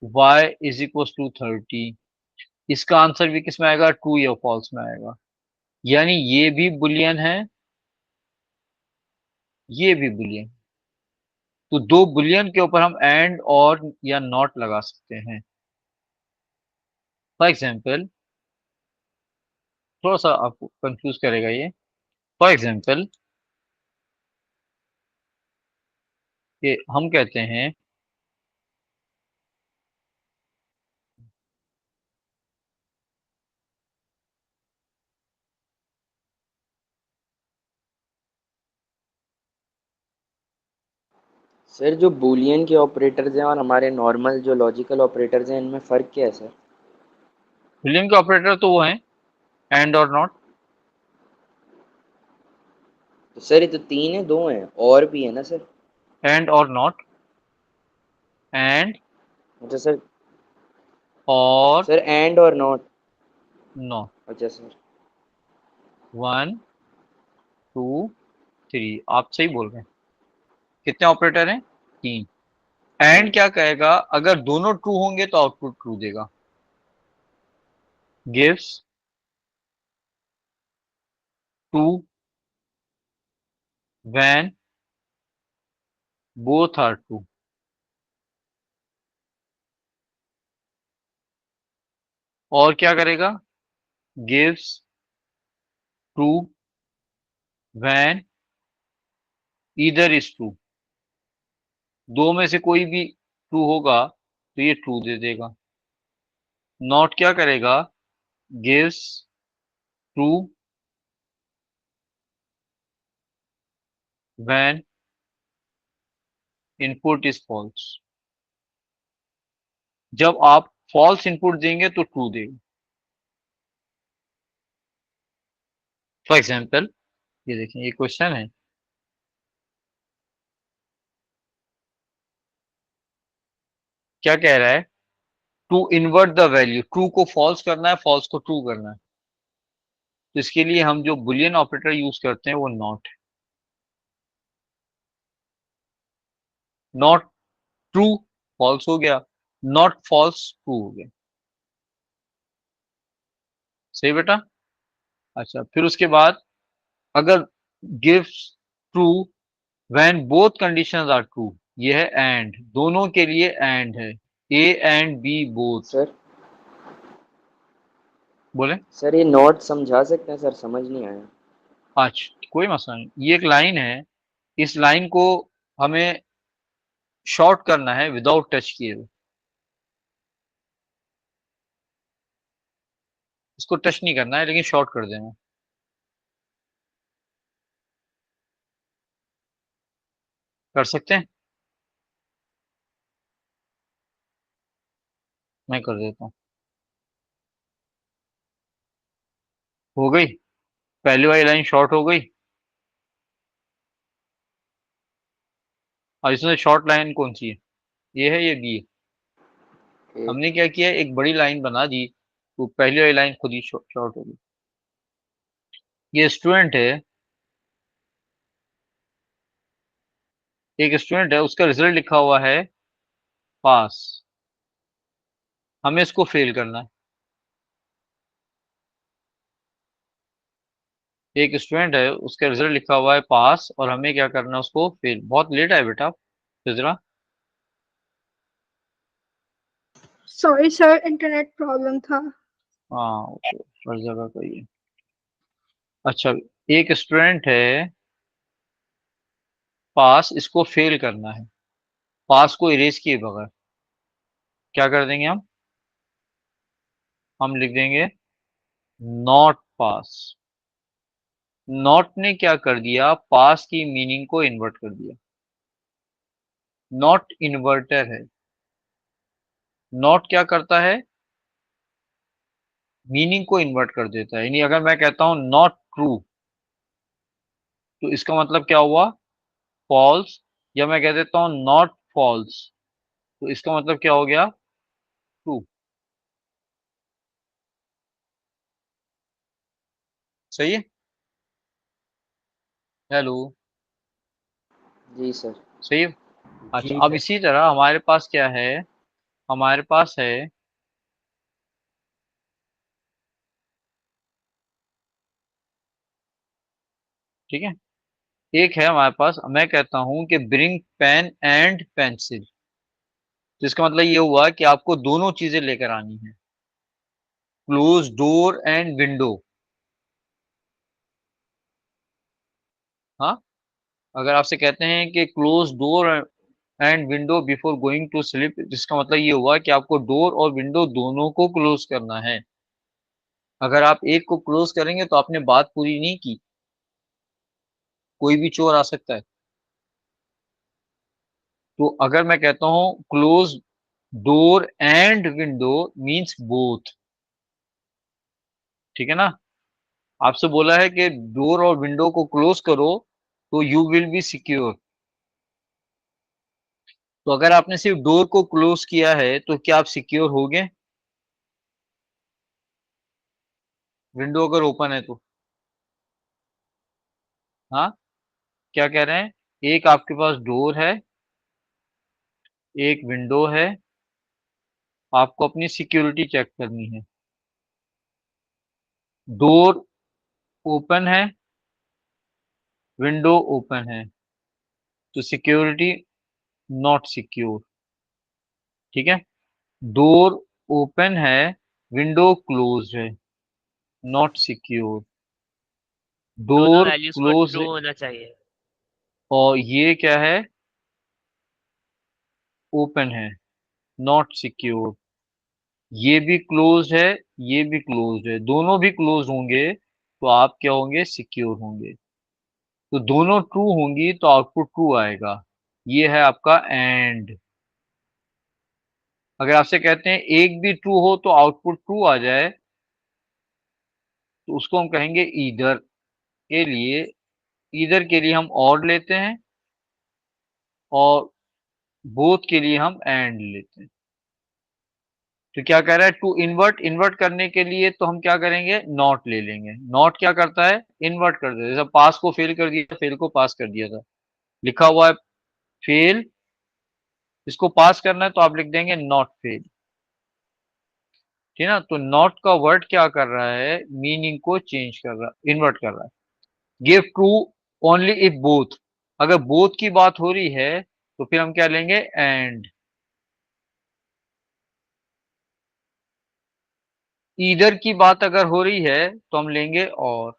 y is equal to 30, इसका आंसर भी किस में आएगा, ट्रू या फॉल्स में आएगा। यानी ये भी बुलियन है, ये भी बुलियन। तो दो बुलियन के ऊपर हम एंड और या नॉट लगा सकते हैं। फॉर एग्जाम्पल, थोड़ा सा आपको कंफ्यूज करेगा ये। फॉर एग्जाम्पल कि हम कहते हैं सर जो बूलियन के ऑपरेटर्स हैं और हमारे नॉर्मल जो लॉजिकल ऑपरेटर्स हैं इनमें फ़र्क क्या है सर? बूलियन के ऑपरेटर तो वो हैं एंड और नॉट। तो सर ये तो 3 है, 2 हैं और भी है ना सर? एंड और नॉट, एंड अच्छा सर। और सर एंड और नॉट। नॉट। अच्छा सर। 1 2 3, आप सही बोल रहे हैं। कितने ऑपरेटर हैं? 3। एंड क्या कहेगा? अगर दोनों ट्रू होंगे तो आउटपुट ट्रू देगा। Gives true when both are true. और क्या करेगा? Gives true when either is true. दो में से कोई भी ट्रू होगा तो ये ट्रू दे देगा। नॉट क्या करेगा? Gives true when input is false. जब आप फॉल्स इनपुट देंगे तो ट्रू देगा। फॉर एग्जाम्पल ये देखें, ये क्वेश्चन है। क्या कह रहा है? To invert the value, true को फॉल्स करना है, फॉल्स को ट्रू करना है। तो इसके लिए हम जो बुलियन ऑपरेटर यूज करते हैं वो नॉट है। नॉट ट्रू फॉल्स हो गया, नॉट फॉल्स ट्रू हो गया। सही बेटा? अच्छा, फिर उसके बाद अगर gives true when both conditions are true, ये है एंड, दोनों के लिए एंड है, A and B both. Sir बोले? सर ये नॉट समझा सकते हैं सर, समझ नहीं आया। अच्छा कोई मसला नहीं, ये एक लाइन है, इस लाइन को हमें शॉर्ट करना है विदाउट टच किए हुए। इसको टच नहीं करना है लेकिन शॉर्ट कर देना है। कर सकते हैं? मैं कर देता हूँ। हो गई? पहली वाली लाइन शॉर्ट हो गई। और इसमें शॉर्ट लाइन कौन सी है? ये है, ये बी है। एक हमने क्या किया, एक बड़ी लाइन बना दी तो पहली वाली लाइन खुद ही शॉर्ट हो गई। ये स्टूडेंट है, एक स्टूडेंट है, उसका रिजल्ट लिखा हुआ है पास। हमें इसको फेल करना है। एक स्टूडेंट है, उसका रिजल्ट लिखा हुआ है पास और हमें क्या करना है? उसको फेल। बहुत लेट है बेटा, फिजरा। सॉरी सर, इंटरनेट प्रॉब्लम था। हाँ वो तो हर जगह का ही है। अच्छा, एक स्टूडेंट है पास, इसको फेल करना है, पास को इरेज किए बगैर। क्या कर देंगे हम लिख देंगे नॉट पास। नॉट ने क्या कर दिया? पास की मीनिंग को इन्वर्ट कर दिया। नॉट इन्वर्टर है। नॉट क्या करता है? मीनिंग को इन्वर्ट कर देता है। यानी अगर मैं कहता हूं नॉट ट्रू तो इसका मतलब क्या हुआ? फॉल्स। या मैं कह देता हूं नॉट फॉल्स तो इसका मतलब क्या हो गया? ट्रू। सही है? हेलो? जी सर। सही है? अच्छा, जी अब सर। इसी तरह हमारे पास क्या है? हमारे पास है, ठीक है, एक है हमारे पास, मैं कहता हूं कि ब्रिंग पेन एंड पेंसिल। तो इसका मतलब ये हुआ कि आपको दोनों चीजें लेकर आनी है, क्लोज डोर एंड विंडो। हाँ, अगर आपसे कहते हैं कि close door and window before going to sleep, जिसका मतलब ये हुआ कि आपको डोर और विंडो दोनों को क्लोज करना है। अगर आप एक को क्लोज करेंगे तो आपने बात पूरी नहीं की, कोई भी चोर आ सकता है। तो अगर मैं कहता हूं close door and window means both, ठीक है ना। आपसे बोला है कि डोर और विंडो को क्लोज करो तो यू विल बी सिक्योर। तो अगर आपने सिर्फ डोर को क्लोज किया है तो क्या आप सिक्योर हो गए? विंडो अगर ओपन है तो, हाँ, क्या कह रहे हैं? एक आपके पास डोर है, एक विंडो है, आपको अपनी सिक्योरिटी चेक करनी है। डोर ओपन है, विंडो ओपन है, तो सिक्योरिटी नॉट सिक्योर, ठीक है। डोर ओपन है, विंडो क्लोज है, नॉट सिक्योर। दोनों डोर वैल्यूज को क्लोज ट्रू होना चाहिए। और ये क्या है? ओपन है, नॉट सिक्योर। ये भी क्लोज है, ये भी क्लोज है, दोनों भी क्लोज होंगे तो आप क्या होंगे? सिक्योर होंगे। तो दोनों ट्रू होंगी तो आउटपुट ट्रू आएगा। ये है आपका एंड। अगर आपसे कहते हैं एक भी ट्रू हो तो आउटपुट ट्रू आ जाए, तो उसको हम कहेंगे ईदर के लिए। ईदर के लिए हम और लेते हैं और बोथ के लिए हम एंड लेते हैं। तो क्या कह रहा है? टू इन्वर्ट, इन्वर्ट करने के लिए तो हम क्या करेंगे? नॉट ले लेंगे। नॉट क्या करता है? इन्वर्ट कर देता है। जैसे पास को फेल कर दिया, फेल को पास कर दिया था, लिखा हुआ है फेल, इसको पास करना है तो आप लिख देंगे नॉट फेल, ठीक है ना। तो नॉट का वर्ड क्या कर रहा है? मीनिंग को चेंज कर रहा है, इन्वर्ट कर रहा है। Give true only if both, अगर बोथ की बात हो रही है तो फिर हम क्या लेंगे? एंड। ईदर की बात अगर हो रही है तो हम लेंगे और।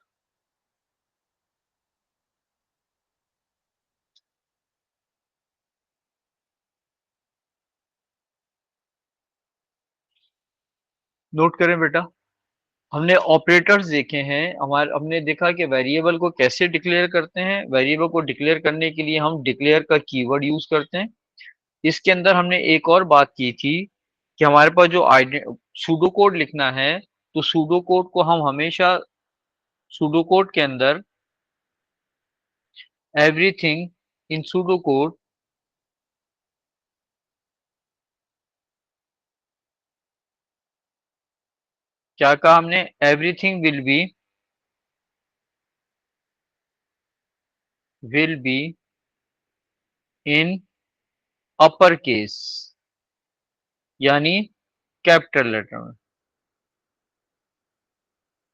नोट करें बेटा, हमने ऑपरेटर्स देखे हैं, हमारे हमने देखा कि वेरिएबल को कैसे डिक्लेयर करते हैं। वेरिएबल को डिक्लेयर करने के लिए हम डिक्लेयर का कीवर्ड यूज करते हैं। इसके अंदर हमने एक और बात की थी कि हमारे पास जो सूडो कोड लिखना है, तो सूडो कोड को हम हमेशा सूडो कोड के अंदर एवरीथिंग इन सूडो कोड, क्या कहा हमने? Everything will be in upper case, यानी कैपिटल लेटर में,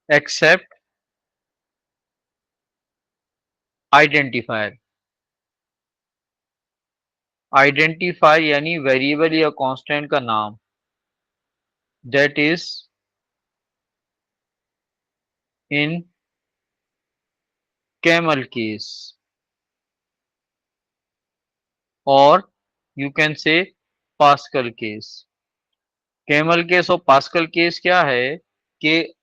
एक्सेप्ट आइडेंटिफायर। आइडेंटिफायर यानी वेरिएबल या कांस्टेंट का नाम, that is in camel case, और you can say Pascal case. Camel case और पास्कल केस क्या है कि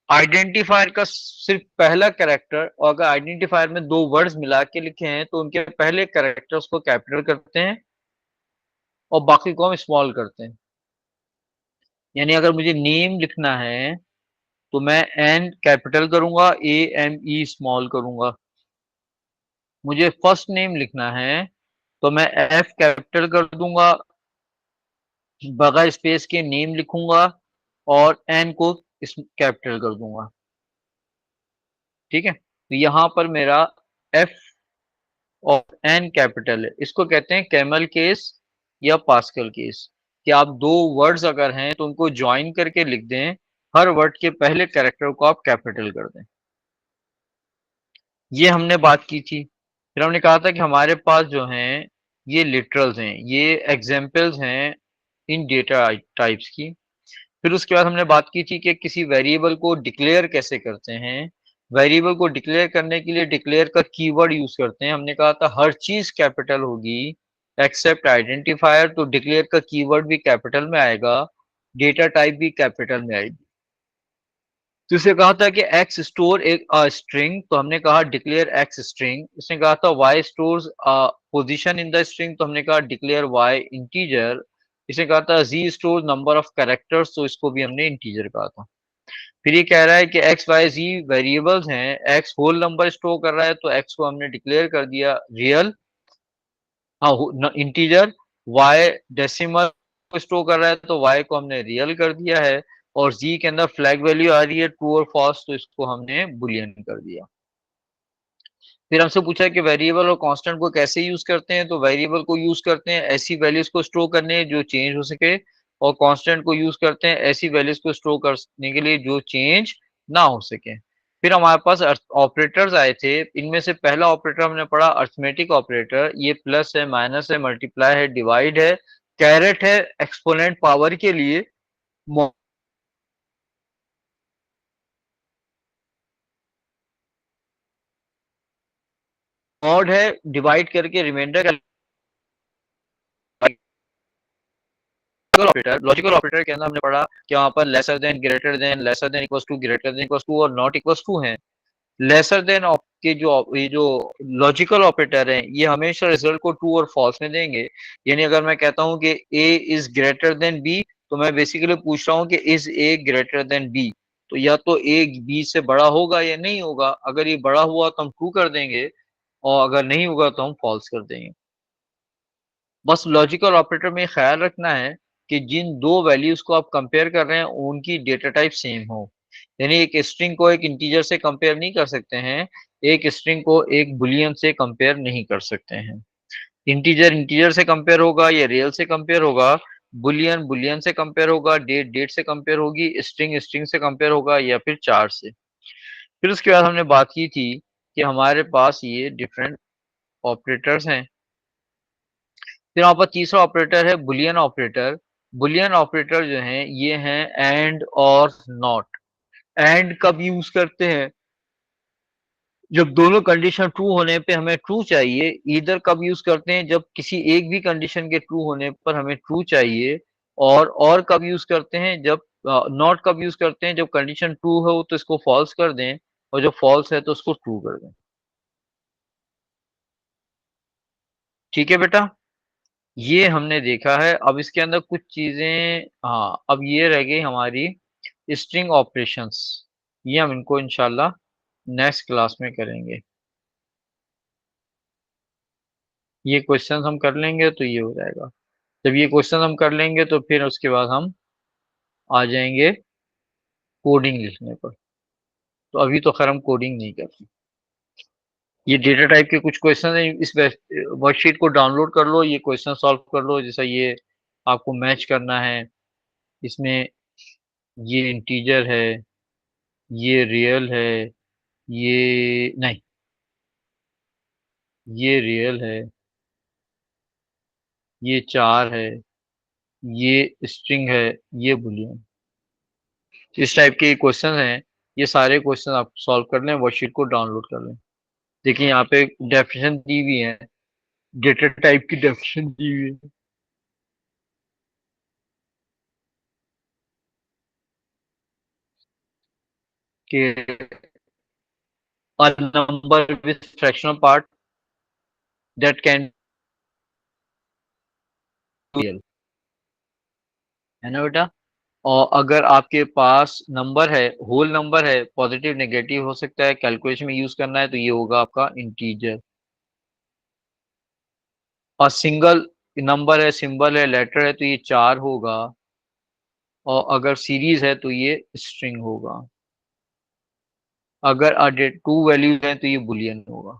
आइडेंटिफायर का सिर्फ पहला कैरेक्टर, और अगर आइडेंटिफायर में दो वर्ड्स मिला के लिखे हैं तो उनके पहले कैरेक्टर्स को कैपिटल करते हैं और बाकी को हम स्मॉल करते हैं। यानी अगर मुझे नेम लिखना है तो मैं एन कैपिटल करूंगा, ए एम ई स्मॉल करूंगा। मुझे फर्स्ट नेम लिखना है तो मैं एफ कैपिटल कर दूंगा, बगैर स्पेस के नेम लिखूंगा और एन को कैपिटल कर दूंगा, ठीक है। तो यहां पर मेरा एफ और एन कैपिटल है, इसको कहते हैं कैमल केस या पास्कल केस। कि आप दो वर्ड्स अगर हैं तो उनको ज्वाइन करके लिख दें, हर वर्ड के पहले कैरेक्टर को आप कैपिटल कर दें। ये हमने बात की थी। फिर हमने कहा था कि हमारे पास जो हैं ये लिटरल्स हैं, ये एग्जाम्पल्स हैं इन डेटा टाइप्स की। फिर उसके बाद हमने बात की थी कि किसी वेरिएबल को डिक्लेयर कैसे करते हैं। वेरिएबल को डिक्लेयर करने के लिए डिक्लेयर का कीवर्ड यूज करते हैं। हमने कहा था हर चीज कैपिटल होगी एक्सेप्ट आइडेंटिफायर, तो डिक्लेयर का कीवर्ड भी कैपिटल में आएगा, डेटा टाइप भी कैपिटल में आएगी। तो इसे कहा था कि x स्टोर एक स्ट्रिंग, तो हमने कहा डिक्लेयर x स्ट्रिंग। इसने कहा था y stores position in the string, तो हमने कहा डिक्लेयर y इंटीजर। इसने कहा था z store number of characters, तो इसको भी हमने इंटीजर कहा था। फिर ये कह रहा है कि x y z वेरिएबल्स हैं, x होल नंबर स्टोर कर रहा है तो x को हमने डिक्लेयर कर दिया रियल, हाँ इंटीजर। y डेसिमल स्टोर कर रहा है तो y को हमने रियल कर दिया है, और z के अंदर फ्लैग वैल्यू आ रही है ट्रू और फॉल्स, तो इसको हमने बुलियन कर दिया। फिर हमसे पूछा कि वेरिएबल और कांस्टेंट को कैसे यूज करते हैं, तो वेरिएबल को यूज करते हैं ऐसी वैल्यूज को स्टोर करने जो चेंज हो सके, और कांस्टेंट को यूज करते हैं ऐसी वैल्यूज को स्टोर करने के लिए जो चेंज ना हो सके। फिर हमारे पास ऑपरेटर्स आए थे, इनमें से पहला ऑपरेटर हमने पढ़ा अर्थमेटिक ऑपरेटर। ये प्लस है, माइनस है, मल्टीप्लाई है, डिवाइड है, कैरेट है एक्सपोनेंट पावर के लिए, मॉड है डिवाइड करके रिमाइंडर। लॉजिकल ऑपरेटर के अंदर हमने पढ़ा कि वहां पर lesser than, greater than, lesser than equals to, greater than equals to और नॉट इक्वल्स टू हैं। लेसर देन के जो ये जो लॉजिकल ऑपरेटर हैं ये हमेशा रिजल्ट को ट्रू और फॉल्स में देंगे। यानी अगर मैं कहता हूं कि a is greater than b, तो मैं बेसिकली पूछ रहा हूं कि is a greater than b, तो या तो a b से बड़ा होगा या नहीं होगा। अगर ये बड़ा हुआ तो हम ट्रू कर देंगे, और अगर नहीं होगा तो हम फॉल्स कर देंगे। बस लॉजिकल ऑपरेटर में ख्याल रखना है कि जिन दो वैल्यूज को आप कंपेयर कर रहे हैं उनकी डेटा टाइप सेम हो। यानी एक स्ट्रिंग को एक इंटीजर से कंपेयर नहीं कर सकते हैं, एक स्ट्रिंग को एक बुलियन से कंपेयर नहीं कर सकते हैं। इंटीजर इंटीजर से कंपेयर होगा या रियल से कंपेयर होगा, बुलियन बुलियन से कंपेयर होगा, डेट डेट से कंपेयर होगी, स्ट्रिंग स्ट्रिंग से कंपेयर होगा, या फिर चार से। फिर उसके बाद हमने बात की थी कि हमारे पास ये डिफरेंट ऑपरेटर्स हैं। फिर वहां पर तीसरा ऑपरेटर है बुलियन ऑपरेटर। बुलियन ऑपरेटर जो हैं ये हैं एंड और नॉट। एंड कब यूज करते हैं, जब दोनों कंडीशन ट्रू होने पे हमें ट्रू चाहिए। इधर कब यूज करते हैं, जब किसी एक भी कंडीशन के ट्रू होने पर हमें ट्रू चाहिए। और कब यूज करते हैं, जब नॉट कब यूज करते हैं, जब कंडीशन ट्रू हो तो इसको फॉल्स कर दें, और जब फॉल्स है तो उसको ट्रू कर दें। ठीक है बेटा, ये हमने देखा है। अब इसके अंदर कुछ चीजें, हाँ अब ये रह गई हमारी स्ट्रिंग ऑपरेशंस। ये हम इनको इंशाल्लाह नेक्स्ट क्लास में करेंगे। ये क्वेश्चन हम कर लेंगे तो ये हो जाएगा। जब ये क्वेश्चन हम कर लेंगे तो फिर उसके बाद हम आ जाएंगे कोडिंग लिखने पर। तो अभी तो खैर हम कोडिंग नहीं करते। ये डेटा टाइप के कुछ क्वेश्चन है, इस वर्कशीट को डाउनलोड कर लो, ये क्वेश्चन सॉल्व कर लो। जैसा ये आपको मैच करना है, इसमें ये इंटीजर है, ये रियल है, ये नहीं, ये रियल है, ये चार है, ये स्ट्रिंग है, ये बुलियन। इस टाइप के क्वेश्चन हैं। ये सारे क्वेश्चन आप सॉल्व कर लें, वर्कशीट को डाउनलोड कर लें। देखिए यहाँ पे डेफिनेशन दी हुई है, डेटा टाइप की डेफिनेशन दी हुई है कि a number with fractional part that can be real, है ना बेटा। और अगर आपके पास नंबर है, होल नंबर है, पॉजिटिव नेगेटिव हो सकता है, कैलकुलेशन में यूज करना है, तो ये होगा आपका इंटीजर। और सिंगल नंबर है, सिंबल है, लेटर है, तो ये चार होगा। और अगर सीरीज है तो ये स्ट्रिंग होगा। अगर टू वैल्यूज हैं तो ये बुलियन होगा।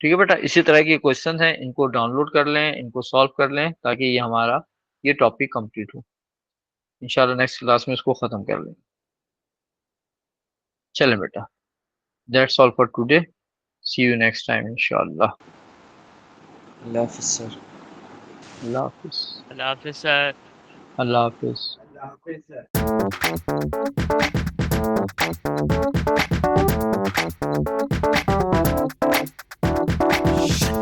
ठीक है बेटा, इसी तरह के क्वेश्चन हैं, इनको डाउनलोड कर लें, इनको सॉल्व कर लें, ताकि ये हमारा ये टॉपिक कंप्लीट हो। इंशाल्लाह नेक्स्ट क्लास में इसको खत्म कर लेंगे। चलें बेटा, that's all for today, see you next time इंशाल्लाह। अल्लाह हाफिज़ सर। अल्लाह हाफिज। अल्लाह हाफिज़ सर। अल्लाह हाफिज। अल्लाह हाफिज़ सर।